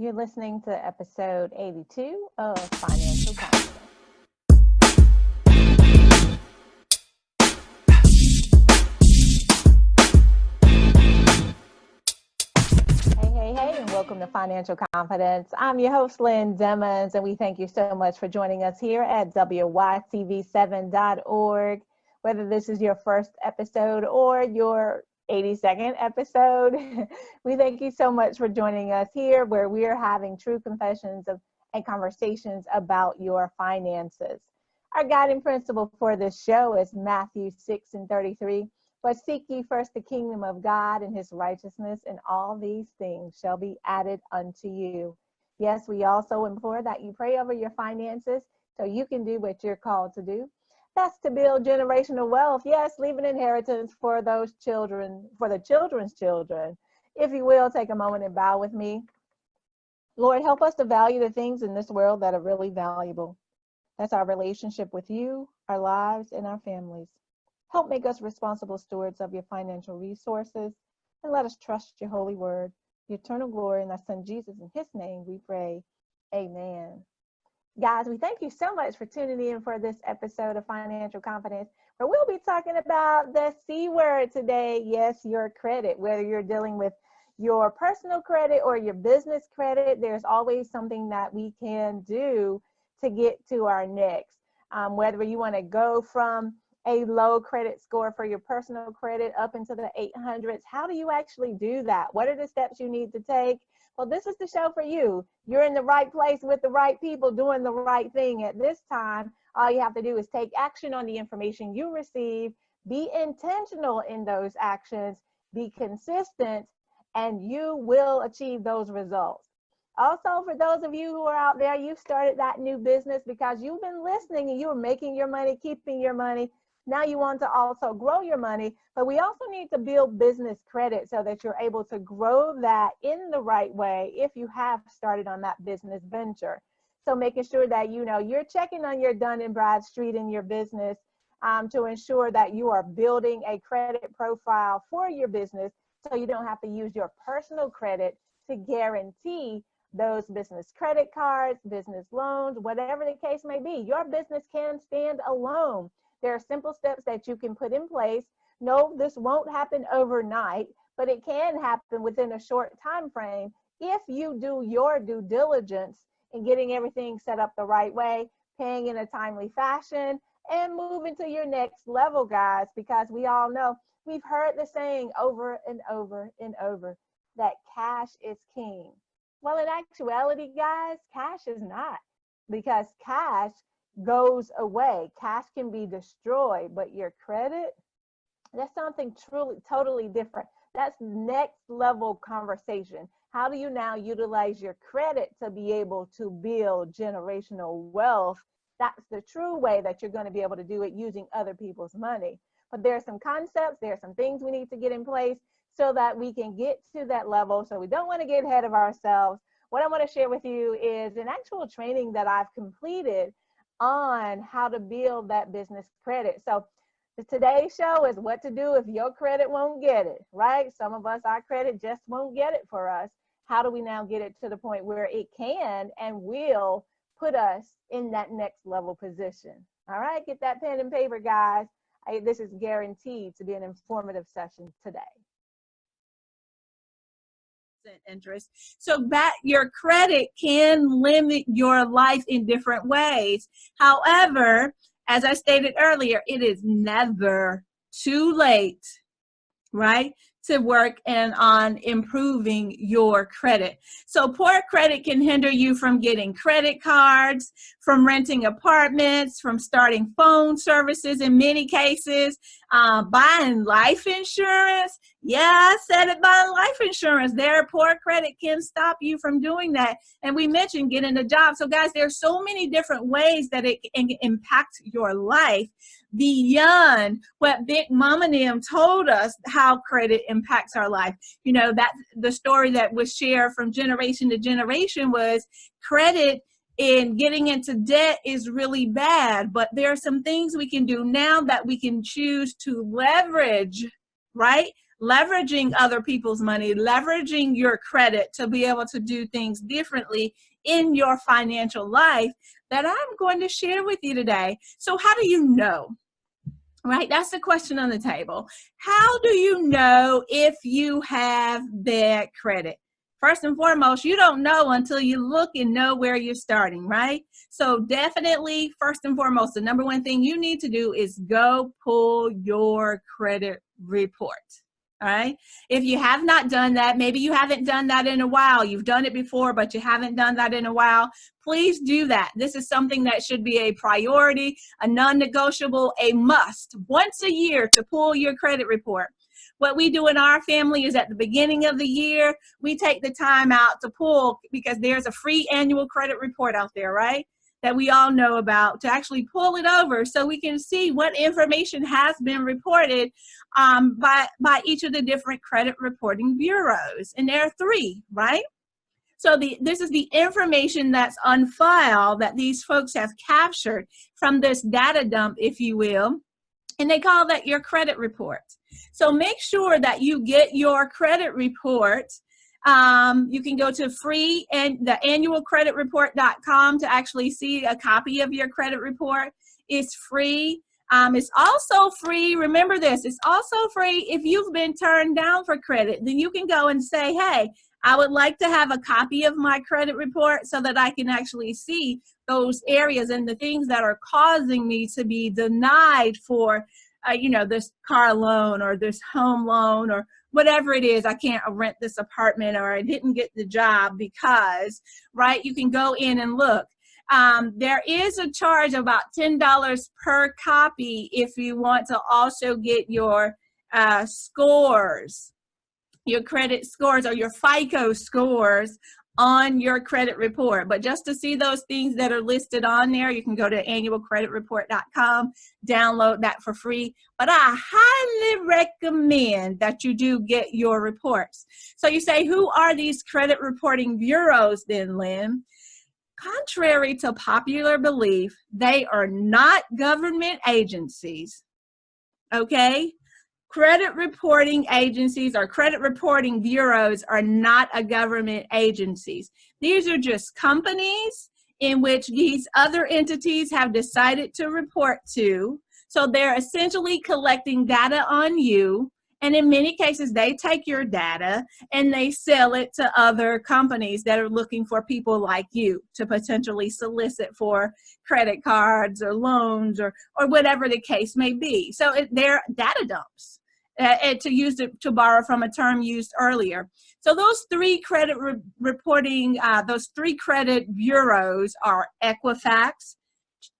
You're listening to episode 82 of Financial Confidence. Hey, and welcome to Financial Confidence. I'm your host, Lynn Demmons, and we thank you so much for joining us here at WYTV7.org. Whether this is your first episode or your 82nd episode, we thank you so much for joining us here where we are having true confessions and conversations about your finances. Our guiding principle for this show is Matthew 6:33. But seek ye first the kingdom of God and his righteousness, and all these things shall be added unto you. Yes, we also implore that you pray over your finances so you can do what you're called to do. That's to build generational wealth. Yes, leave an inheritance for those children, for the children's children. If you will, take a moment and bow with me. Lord, help us to value the things in this world that are really valuable. That's our relationship with you, our lives, and our families. Help make us responsible stewards of your financial resources, and let us trust your holy word, your eternal glory, and our son Jesus. In his name we pray, amen. Guys, we thank you so much for tuning in for this episode of Financial Confidence, where we'll be talking about the C word today. Yes, your credit. Whether you're dealing with your personal credit or your business credit, there's always something that we can do to get to our next. Whether you want to go from a low credit score for your personal credit up into the 800s. How do you actually do that? What are the steps you need to take? Well, this is the show for you. You're in the right place with the right people doing the right thing at this time. All you have to do is take action on the information you receive, be intentional in those actions, be consistent, and you will achieve those results. Also, for those of you who are out there, you started that new business because you've been listening and you were making your money, keeping your money. Now you want to also grow your money, but we also need to build business credit so that you're able to grow that in the right way if you have started on that business venture. So making sure that, you know, you're checking on your Dun and Bradstreet in your business to ensure that you are building a credit profile for your business so you don't have to use your personal credit to guarantee those business credit cards, business loans, whatever the case may be. Your business can stand alone. There are simple steps that you can put in place. No, this won't happen overnight, but it can happen within a short time frame if you do your due diligence in getting everything set up the right way, paying in a timely fashion, and moving to your next level, guys, because we all know, we've heard the saying over and over and over that cash is king. Well, in actuality, guys, cash is not, because cash goes away. Cash can be destroyed, but your credit, that's something truly, totally different. That's next level conversation. How do you now utilize your credit to be able to build generational wealth? That's the true way that you're going to be able to do it using other people's money. But there are some concepts, there are some things we need to get in place so that we can get to that level. So we don't want to get ahead of ourselves. What I want to share with you is an actual training that I've completed on how to build that business credit. So today's show is what to do if your credit won't get it, right? Some of us, our credit just won't get it for us. How do we now get it to the point where it can and will put us in that next level position? All right, get that pen and paper, guys. This is guaranteed to be an informative session today. Interest. So that your credit can limit your life in different ways. However, as I stated earlier, it is never too late, right, to work on improving your credit. So poor credit can hinder you from getting credit cards, from renting apartments, from starting phone services in many cases, buying life insurance. Yeah, I said it, buying life insurance. Their poor credit can stop you from doing that. And we mentioned getting a job. So guys, there's so many different ways that it can impact your life beyond what Big Mama and them told us how credit impacts our life. You know, that the story that was shared from generation to generation was credit and getting into debt is really bad, but there are some things we can do now that we can choose to leverage, right? leveraging other people's money, leveraging your credit to be able to do things differently in your financial life that I'm going to share with you today. So how do you know? Right? That's the question on the table. How do you know if you have bad credit? First and foremost, you don't know until you look and know where you're starting, right? So definitely, first and foremost, the number one thing you need to do is go pull your credit report. All right. If you have not done that, maybe you haven't done that in a while. You've done it before, but you haven't done that in a while. Please do that. This is something that should be a priority, a non-negotiable, a must once a year to pull your credit report. What we do in our family is at the beginning of the year, we take the time out to pull, because there's a free annual credit report out there, right? That we all know about, to actually pull it over so we can see what information has been reported by each of the different credit reporting bureaus. And there are 3, right? So this is the information that's on file that these folks have captured from this data dump, if you will, and they call that your credit report. So make sure that you get your credit report. You can go to the annualcreditreport.com to actually see a copy of your credit report. It's free. It's also free. Remember this, it's also free if you've been turned down for credit. Then you can go and say, hey, I would like to have a copy of my credit report so that I can actually see those areas and the things that are causing me to be denied for, this car loan or this home loan or whatever it is. I can't rent this apartment, or I didn't get the job because, right? You can go in and look. There is a charge of about $10 per copy if you want to also get your scores, your credit scores or your FICO scores on your credit report. But just to see those things that are listed on there, you can go to annualcreditreport.com, download that for free. But I highly recommend that you do get your reports. So you say, who are these credit reporting bureaus then, Lynn? Contrary to popular belief, they are not government agencies, okay? Credit reporting agencies or credit reporting bureaus are not a government agencies. These are just companies in which these other entities have decided to report to. So they're essentially collecting data on you. And in many cases, they take your data and they sell it to other companies that are looking for people like you to potentially solicit for credit cards or loans or whatever the case may be. So they're data dumps. To borrow from a term used earlier. So those 3 credit reporting, those 3 credit bureaus are Equifax,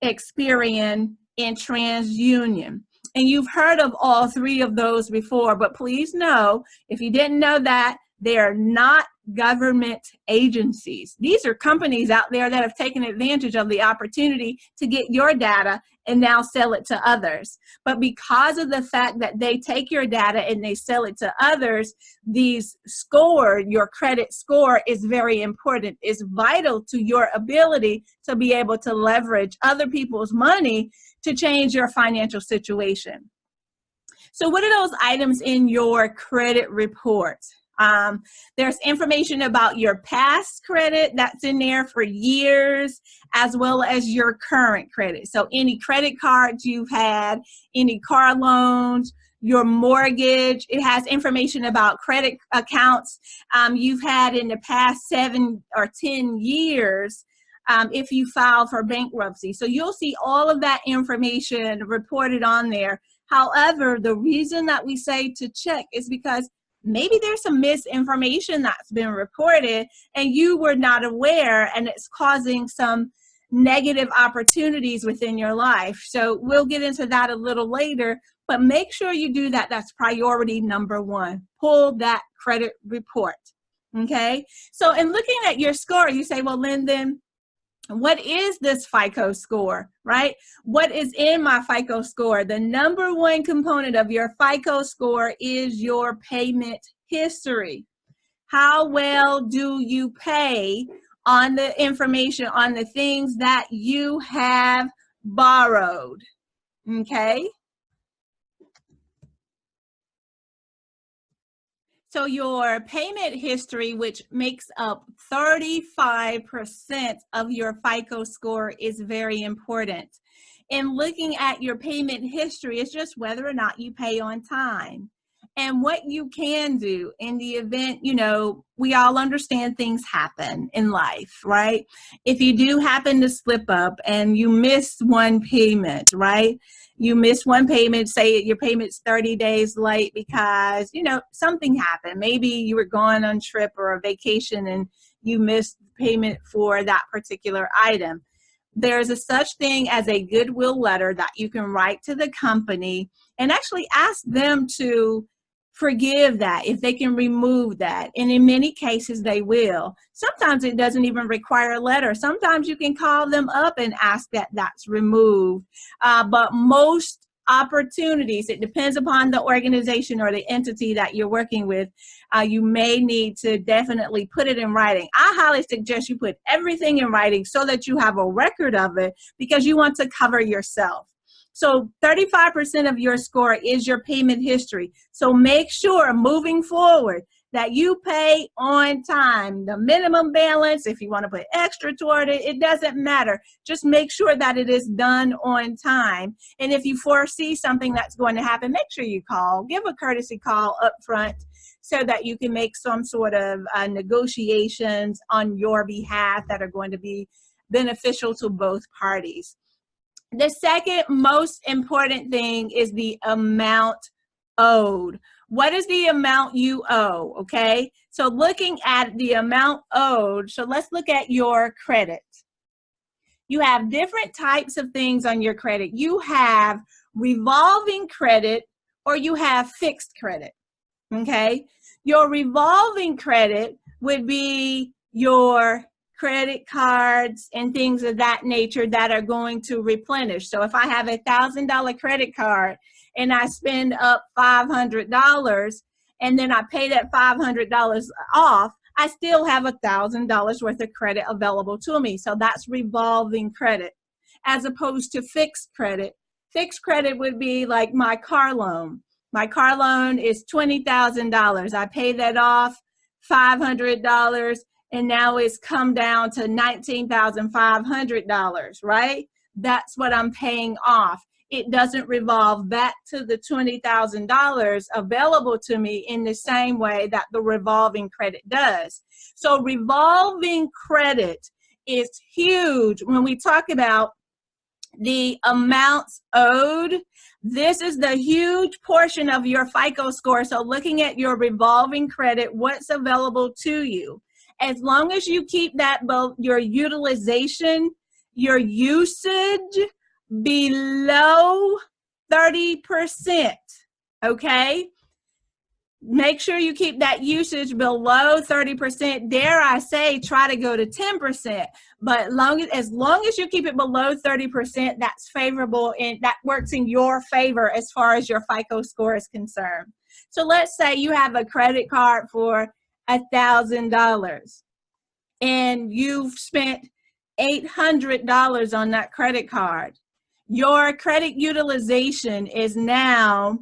Experian, and TransUnion. And you've heard of all 3 of those before, but please know, if you didn't know that, they are not government agencies. These are companies out there that have taken advantage of the opportunity to get your data and now sell it to others. But because of the fact that they take your data and they sell it to others, your credit score is very important. It's vital to your ability to be able to leverage other people's money to change your financial situation. So what are those items in your credit report? There's information about your past credit that's in there for years, as well as your current credit. So any credit cards you've had, any car loans, your mortgage. It has information about credit accounts you've had in the past 7 or 10 years if you file for bankruptcy. So you'll see all of that information reported on there. However, the reason that we say to check is because maybe there's some misinformation that's been reported and you were not aware, and it's causing some negative opportunities within your life. So we'll get into that a little later, but make sure you do that. That's priority number 1. Pull that credit report, okay? So in looking at your score, you say, well, Lynn, then what is this FICO score, right? What is in my FICO score? The number 1 component of your FICO score is your payment history. How well do you pay on the information, on the things that you have borrowed, okay? So your payment history, which makes up 35% of your FICO score, is very important. In looking at your payment history, it's just whether or not you pay on time. And what you can do in the event, you know, we all understand things happen in life, right? If you do happen to slip up and you miss one payment, right? You miss one payment, say your payment's 30 days late because, you know, something happened. Maybe you were going on a trip or a vacation and you missed payment for that particular item. There's a such thing as a goodwill letter that you can write to the company and actually ask them to forgive that, if they can remove that. And in many cases, they will. Sometimes it doesn't even require a letter. Sometimes you can call them up and ask that that's removed. But most opportunities, it depends upon the organization or the entity that you're working with, you may need to definitely put it in writing. I highly suggest you put everything in writing so that you have a record of it, because you want to cover yourself. So 35% of your score is your payment history. So make sure moving forward that you pay on time. The minimum balance, if you want to put extra toward it, it doesn't matter. Just make sure that it is done on time. And if you foresee something that's going to happen, make sure you call. Give a courtesy call up front so that you can make some sort of negotiations on your behalf that are going to be beneficial to both parties. The second most important thing is the amount owed. What is the amount you owe, okay? So looking at the amount owed, so let's look at your credit. You have different types of things on your credit. You have revolving credit or you have fixed credit, okay? Your revolving credit would be your credit cards and things of that nature that are going to replenish. So if I have a $1,000 credit card and I spend up $500 and then I pay that $500 off, I still have $1,000 worth of credit available to me. So that's revolving credit as opposed to fixed credit. Fixed credit would be like my car loan. My car loan is $20,000. I pay that off, $500. And now it's come down to $19,500, right? That's what I'm paying off. It doesn't revolve back to the $20,000 available to me in the same way that the revolving credit does. So revolving credit is huge. When we talk about the amounts owed, this is the huge portion of your FICO score. So looking at your revolving credit, what's available to you. As long as you keep that, your utilization, your usage below 30%, okay? Make sure you keep that usage below 30%. Dare I say, try to go to 10%. But as long as you keep it below 30%, that's favorable and that works in your favor as far as your FICO score is concerned. So let's say you have a credit card for $1,000 and you've spent $800 on that credit card. Your credit utilization is now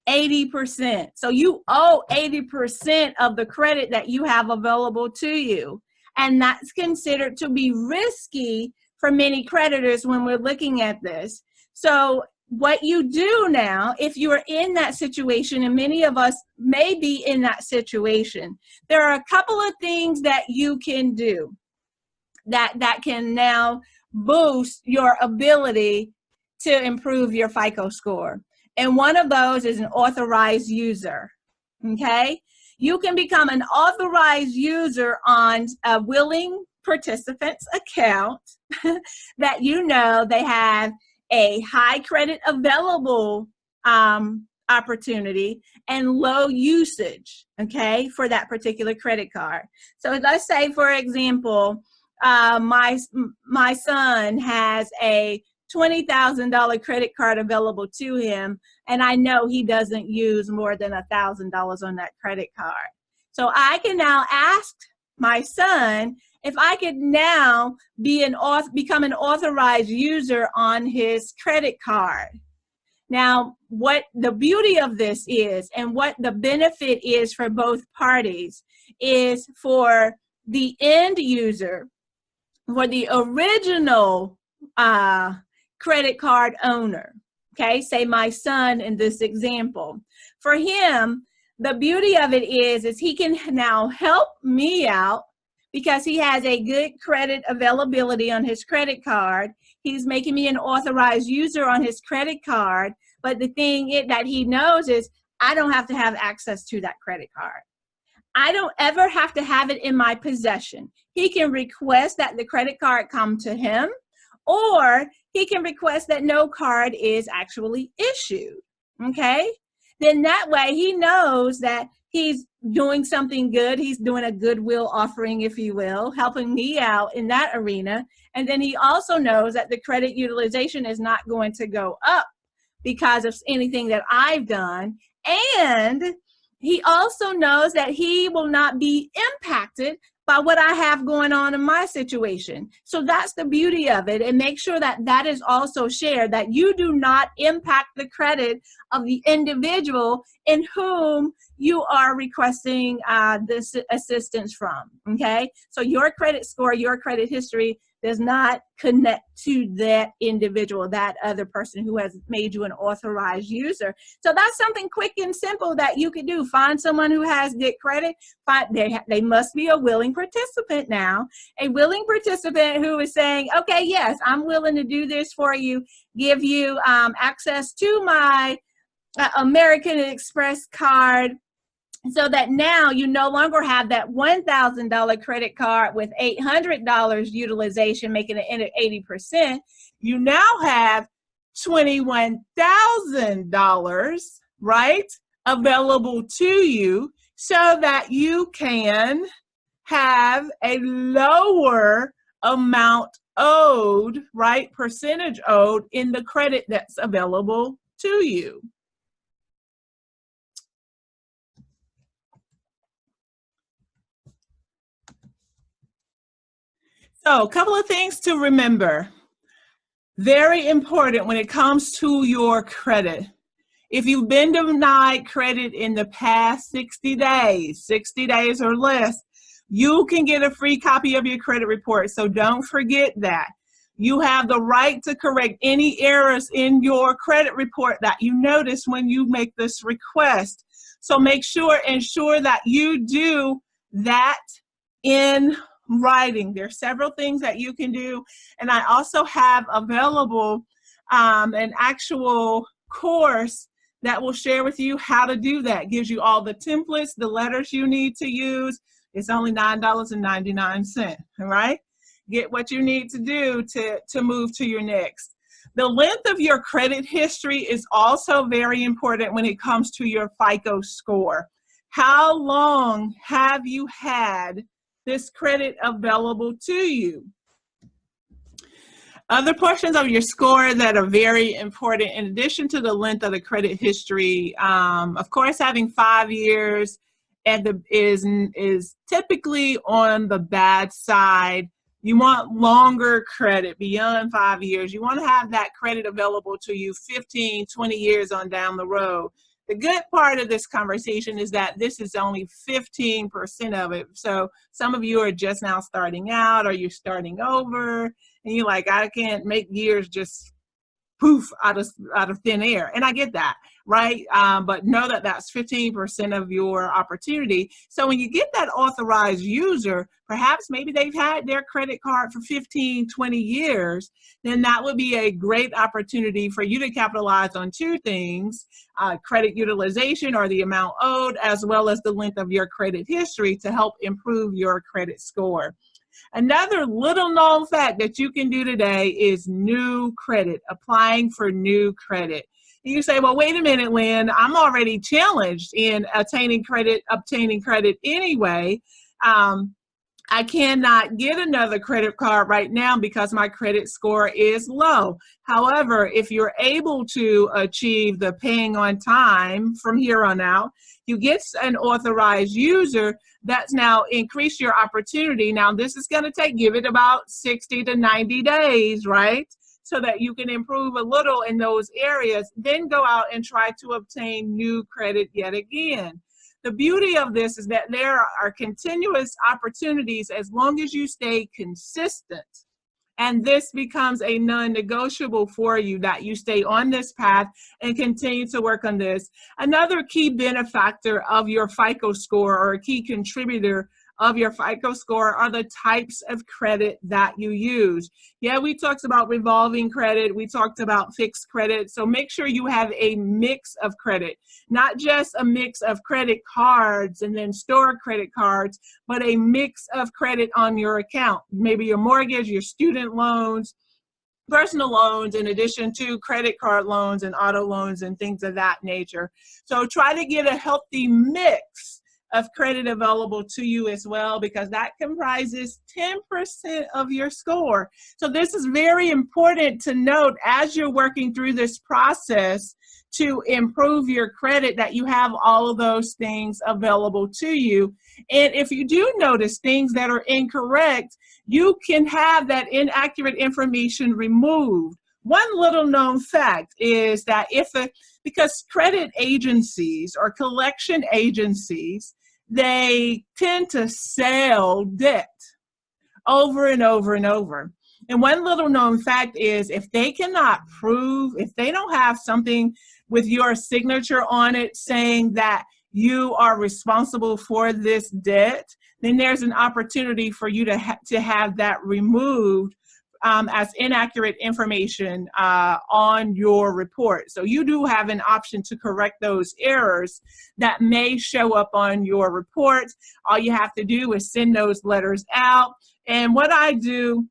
80%. So you owe 80% of the credit that you have available to you. And that's considered to be risky for many creditors when we're looking at this. So what you do now, if you are in that situation, and many of us may be in that situation, there are a couple of things that you can do that can now boost your ability to improve your FICO score. And one of those is an authorized user, okay? You can become an authorized user on a willing participant's account that you know they have a high credit available opportunity and low usage, okay, for that particular credit card. So let's say, for example, my son has a $20,000 credit card available to him, and I know he doesn't use more than $1,000 on that credit card. So I can now ask my son if I could now become an authorized user on his credit card. Now, what the beauty of this is and what the benefit is for both parties is for the end user, for the original credit card owner, okay, say my son in this example. For him, the beauty of it is he can now help me out because he has a good credit availability on his credit card. He's making me an authorized user on his credit card. But the thing that he knows is I don't have to have access to that credit card. I don't ever have to have it in my possession. He can request that the credit card come to him, or he can request that no card is actually issued, okay? Then that way he knows that he's doing something good. He's doing a goodwill offering, if you will, helping me out in that arena. And then he also knows that the credit utilization is not going to go up because of anything that I've done. And he also knows that he will not be impacted by what I have going on in my situation. So that's the beauty of it. And make sure that that is also shared, that you do not impact the credit of the individual in whom you are requesting this assistance from, okay? So your credit score, your credit history does not connect to that individual, that other person who has made you an authorized user. So that's something quick and simple that you can do. Find someone who has good credit. They must be a willing participant now, a willing participant who is saying, okay, yes, I'm willing to do this for you, give you access to my American Express card, so that now you no longer have that $1,000 credit card with $800 utilization, making it 80%. You now have $21,000, right, available to you so that you can have a lower amount owed, right, percentage owed in the credit that's available to you. So a couple of things to remember. Very important when it comes to your credit. If you've been denied credit in the past 60 days or less, you can get a free copy of your credit report. So don't forget that. You have the right to correct any errors in your credit report that you notice when you make this request. So ensure that you do that in writing. There are several things that you can do, and I also have available an actual course that will share with you how to do that. Gives you all the templates, the letters you need to use. It's only $9.99, all right? Get what you need to do to move to your next. The length of your credit history is also very important when it comes to your FICO score. How long have you had this credit available to you? Other portions of your score that are very important, in addition to the length of the credit history, of course, having 5 years is typically on the bad side. You want longer credit beyond 5 years. You want to have that credit available to you 15, 20 years on down the road. The good part of this conversation is that this is only 15% of it. So some of you are just now starting out, or you're starting over, and you're like, I can't make years just poof out of thin air. And I get that, right? But know that that's 15% of your opportunity. So when you get that authorized user, perhaps maybe they've had their credit card for 15, 20 years, then that would be a great opportunity for you to capitalize on two things, credit utilization, or the amount owed, as well as the length of your credit history to help improve your credit score. Another little known fact that you can do today is new credit, applying for new credit. You say, well, wait a minute, Lynn, I'm already challenged in obtaining credit anyway. I cannot get another credit card right now because my credit score is low. However, if you're able to achieve the paying on time from here on out, you get an authorized user. That's now increased your opportunity. Now, this is going to give it about 60 to 90 days, right, so that you can improve a little in those areas, then go out and try to obtain new credit yet again. The beauty of this is that there are continuous opportunities as long as you stay consistent. And this becomes a non-negotiable for you, that you stay on this path and continue to work on this. Another key benefactor of your FICO score, or a key contributor of your FICO score, are the types of credit that you use. Yeah, we talked about revolving credit. We talked about fixed credit. So make sure you have a mix of credit, not just a mix of credit cards and then store credit cards, but a mix of credit on your account. Maybe your mortgage, your student loans, personal loans, in addition to credit card loans and auto loans and things of that nature. So try to get a healthy mix of credit available to you as well, because that comprises 10% of your score. So this is very important to note as you're working through this process to improve your credit, that you have all of those things available to you. And if you do notice things that are incorrect, you can have that inaccurate information removed. One little known fact is that because credit agencies or collection agencies, they tend to sell debt over and over and over. And one little known fact is, if they cannot prove, if they don't have something with your signature on it saying that you are responsible for this debt, then there's an opportunity for you to have that removed as inaccurate information on your report. So you do have an option to correct those errors that may show up on your report. All you have to do is send those letters out. And what I do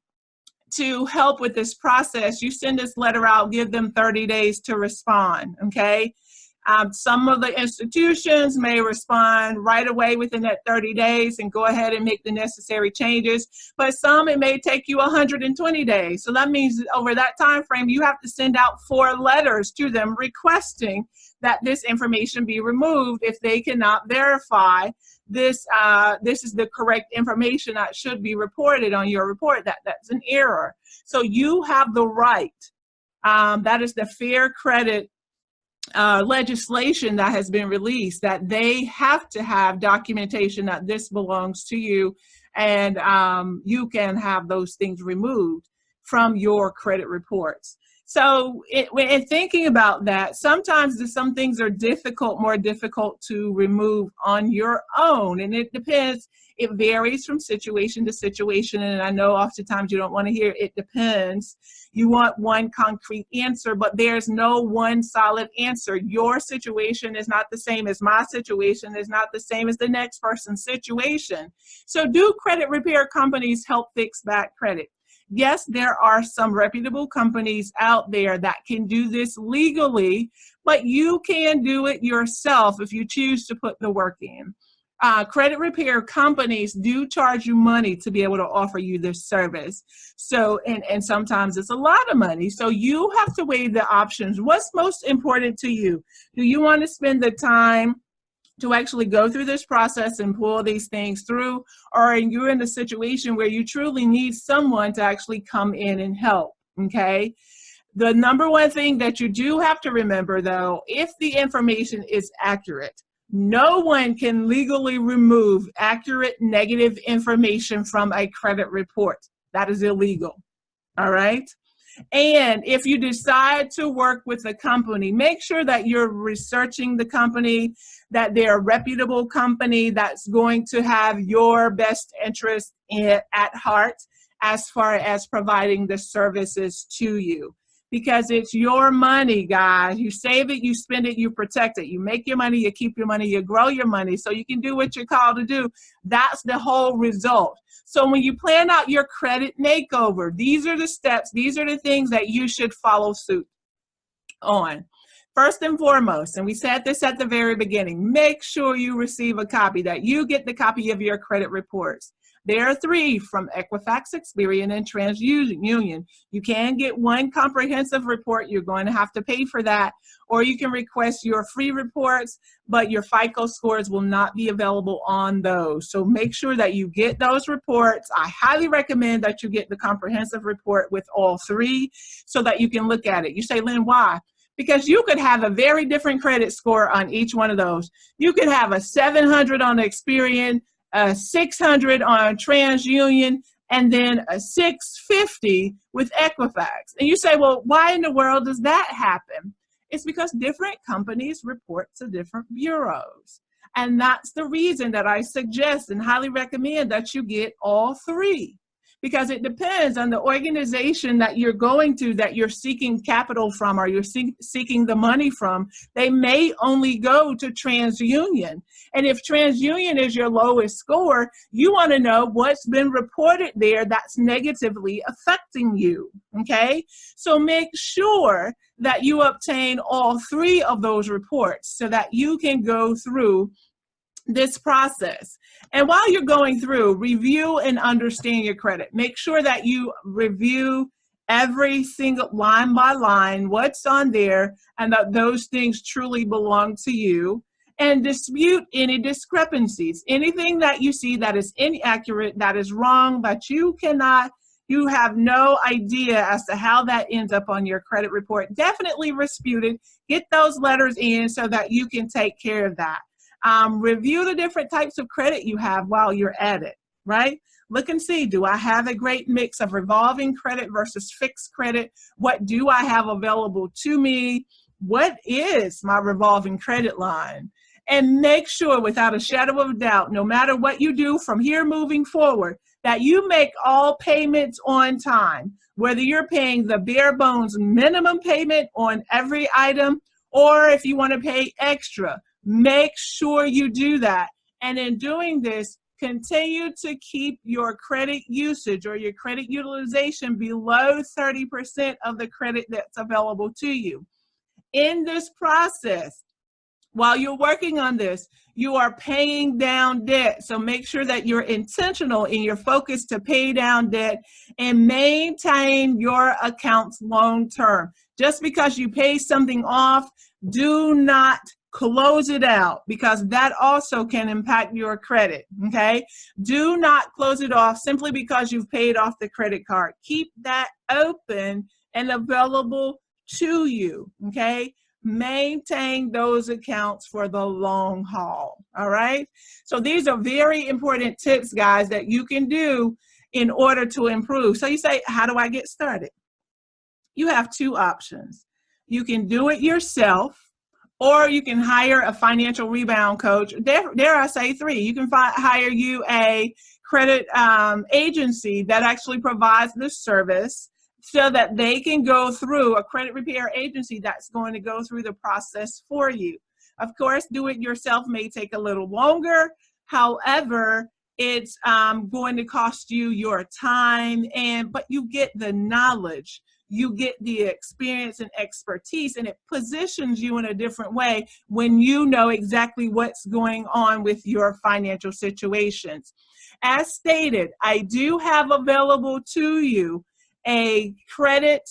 to help with this process, you send this letter out, give them 30 days to respond, okay? Some of the institutions may respond right away within that 30 days and go ahead and make the necessary changes, but some, it may take you 120 days. So that means over that time frame, you have to send out 4 letters to them requesting that this information be removed if they cannot verify this is the correct information that should be reported on your report, that's an error. So you have the right, that is the Fair Credit legislation that has been released, that they have to have documentation that this belongs to you, and you can have those things removed from your credit reports. So in thinking about that, sometimes some things are more difficult to remove on your own, and it depends. It varies from situation to situation, and I know oftentimes you don't want to hear it depends. You want one concrete answer, but there's no one solid answer. Your situation is not the same as my situation, is not the same as the next person's situation. So do credit repair companies help fix bad credit? Yes, there are some reputable companies out there that can do this legally, but you can do it yourself if you choose to put the work in. Credit repair companies do charge you money to be able to offer you this service. So, and sometimes it's a lot of money. So you have to weigh the options. What's most important to you? Do you want to spend the time to actually go through this process and pull these things through, or are you in a situation where you truly need someone to actually come in and help, okay? The number one thing that you do have to remember, though, if the information is accurate, no one can legally remove accurate negative information from a credit report. That is illegal, all right? And if you decide to work with a company, make sure that you're researching the company, that they're a reputable company that's going to have your best interest at heart as far as providing the services to you. Because it's your money, guys. You save it, you spend it, you protect it. You make your money, you keep your money, you grow your money so you can do what you're called to do. That's the whole result. So when you plan out your credit makeover, these are the steps, these are the things that you should follow suit on. First and foremost, and we said this at the very beginning, make sure you receive a copy, that you get the copy of your credit reports. There are 3 from Equifax, Experian, and TransUnion. You can get one comprehensive report. You're going to have to pay for that, or you can request your free reports, but your FICO scores will not be available on those. So make sure that you get those reports. I highly recommend that you get the comprehensive report with all 3 so that you can look at it. You say, Lynn, why? Because you could have a very different credit score on each one of those. You could have a 700 on Experian, a 600 on TransUnion, and then a 650 with Equifax. And you say, well, why in the world does that happen? It's because different companies report to different bureaus. And that's the reason that I suggest and highly recommend that you get all 3. Because it depends on the organization that you're going to, that you're seeking capital from, or you're seeking the money from. They may only go to TransUnion. And if TransUnion is your lowest score, you want to know what's been reported there that's negatively affecting you, okay? So make sure that you obtain all 3 of those reports so that you can go through this process. And while you're going through, review and understand your credit. Make sure that you review every single line by line, what's on there, and that those things truly belong to you. And dispute any discrepancies. Anything that you see that is inaccurate, that is wrong, that you have no idea as to how that ends up on your credit report, definitely dispute it. Get those letters in so that you can take care of that. Review the different types of credit you have while you're at it, right? Look and see, do I have a great mix of revolving credit versus fixed credit? What do I have available to me? What is my revolving credit line? And make sure without a shadow of a doubt, no matter what you do from here moving forward, that you make all payments on time, whether you're paying the bare bones minimum payment on every item, or if you want to pay extra. Make sure you do that. And in doing this, continue to keep your credit usage or your credit utilization below 30% of the credit that's available to you. In this process, while you're working on this, you are paying down debt. So make sure that you're intentional in your focus to pay down debt and maintain your accounts long term. Just because you pay something off, do not close it out, because that also can impact your credit, okay? Do not close it off simply because you've paid off the credit card. Keep that open and available to you, okay? Maintain those accounts for the long haul, all right? So these are very important tips, guys, that you can do in order to improve. So you say, how do I get started? You have 2 options. You can do it yourself, or you can hire a financial rebound coach. Dare I say 3. You can hire you a credit agency that actually provides this service so that they can go through a credit repair agency that's going to go through the process for you. Of course, do it yourself may take a little longer. However, it's going to cost you your time, but you get the knowledge. You get the experience and expertise, and it positions you in a different way when you know exactly what's going on with your financial situations. As stated, I do have available to you a credit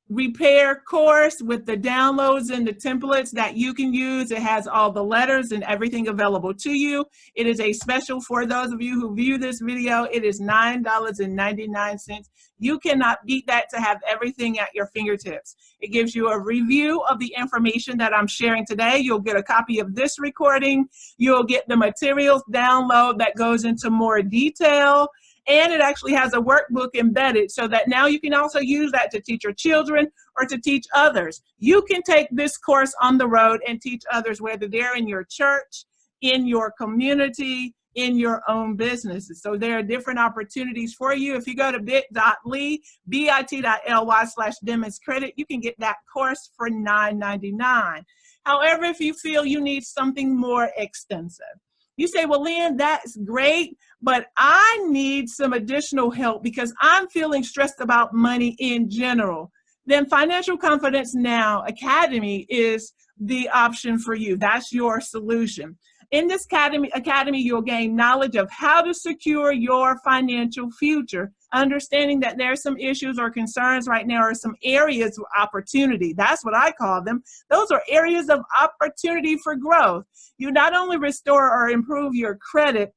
repair course with the downloads and the templates that you can use. It has all the letters and everything available to you. It is a special for those of you who view this video. It is $9.99. You cannot beat that to have everything at your fingertips. It gives you a review of the information that I'm sharing today. You'll get a copy of this recording. You'll get the materials download that goes into more detail. And it actually has a workbook embedded so that now you can also use that to teach your children or to teach others. You can take this course on the road and teach others, whether they're in your church, in your community, in your own businesses. So there are different opportunities for you. If you go to bit.ly/Demmons credit, you can get that course for $9.99. However, if you feel you need something more extensive, you say, well, Lynn, that's great, but I need some additional help because I'm feeling stressed about money in general. Then Financial Confidence Now Academy is the option for you. That's your solution. In this academy, you'll gain knowledge of how to secure your financial future, understanding that there are some issues or concerns right now, or some areas of opportunity. That's what I call them. Those are areas of opportunity for growth. You not only restore or improve your credit,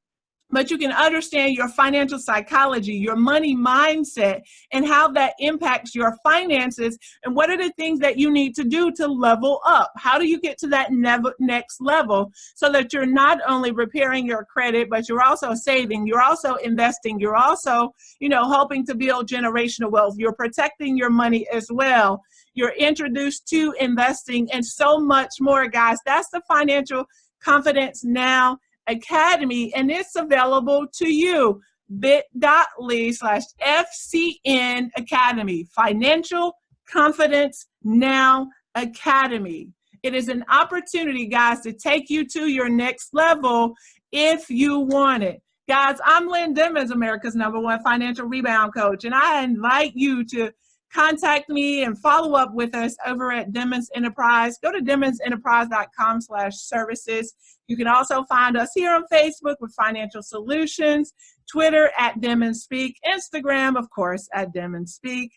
but you can understand your financial psychology, your money mindset, and how that impacts your finances, and what are the things that you need to do to level up. How do you get to that next level so that you're not only repairing your credit, but you're also saving, you're also investing, you're also, helping to build generational wealth. You're protecting your money as well. You're introduced to investing and so much more, guys. That's the Financial Confidence Now Academy, and it's available to you. bit.ly/FCN Academy, Financial Confidence Now Academy. It is an opportunity, guys, to take you to your next level if you want it. Guys, I'm Lynn Demmons, America's #1 financial rebound coach, and I invite you to contact me and follow up with us over at Demmons Enterprise. Go to demmonsenterprise.com/services. You can also find us here on Facebook with Financial Solutions, Twitter at Demmons Speak, Instagram, of course, at Demmons Speak.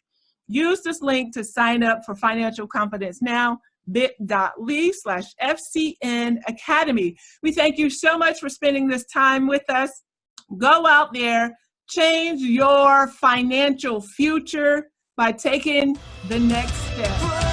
Use this link to sign up for Financial Confidence Now, bit.ly/FCN Academy. We thank you so much for spending this time with us. Go out there, change your financial future by taking the next step.